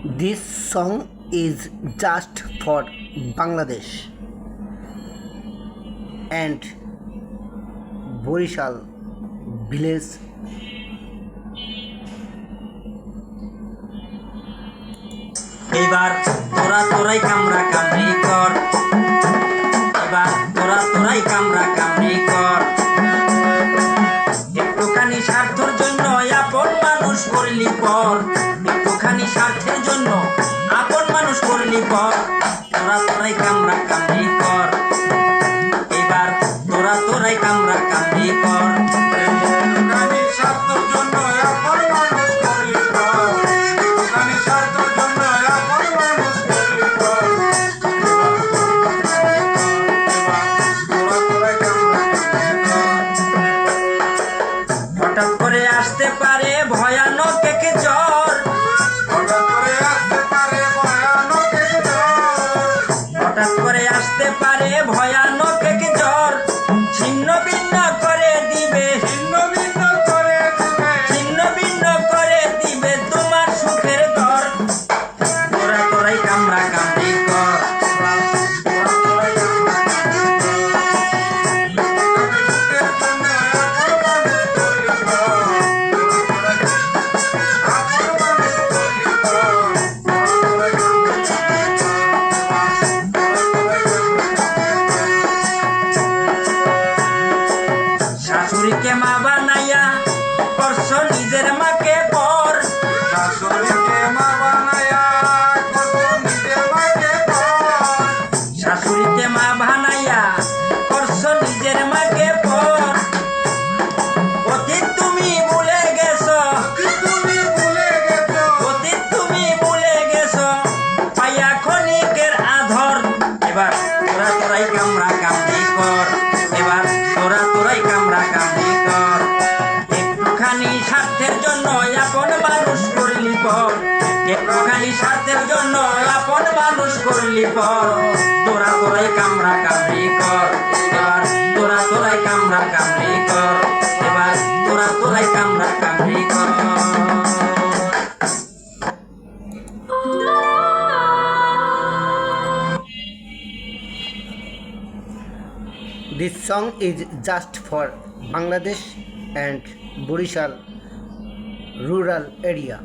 This song is just for Bangladesh and Borishal village. এবার তোরাই কামরা কামড়ি কর, এবার তোরাই কামরা কামড়ি কর। একটুখানি স্বার্থের জন্য আপন মানুষ করলি পর, একটুখানি স্বার্থের জন্য আপন মানুষ করলি পর। তোরাই কামরা কামড়ি কর, এবার তোরাই কামরা কামড়ি কর। হঠাৎ করে আসতে পারে ভয়ানক এক জ্বর, হঠাৎ করে আসতে পারে ভয়ানক এক জ্বর। ছিন্ন ভিন্ন করে দিবে তোমার সুখের ঘর। তোরাই কামরা কামড়ি কর, শাশুড়িকে মা বানাইয়া করছ নিজের মাকে পর, শাশুড়িকে মা বানাইয়া করছ নিজের মাকে পর। অতীত তুমি ভুলে গেছো, অতীত তুমি ভুলে গেছো পাইয়া ক্ষণিকের আধর। এবার তোরাই কামরা কামড়ি কর, এবার তোরাই কামরা কামড়ি কর। একটুখানি স্বার্থের জন্য আপন মানুষ করলি পর, একটুখানি স্বার্থের জন্য আপন মানুষ করলি পর। তোরাই কামরা কামড়ি কর, এবার তোরাই কামরা কামড়ি কর, এবার তোরাই কামরা কামড়ি কর। This song is just for Bangladesh and Borishal rural area.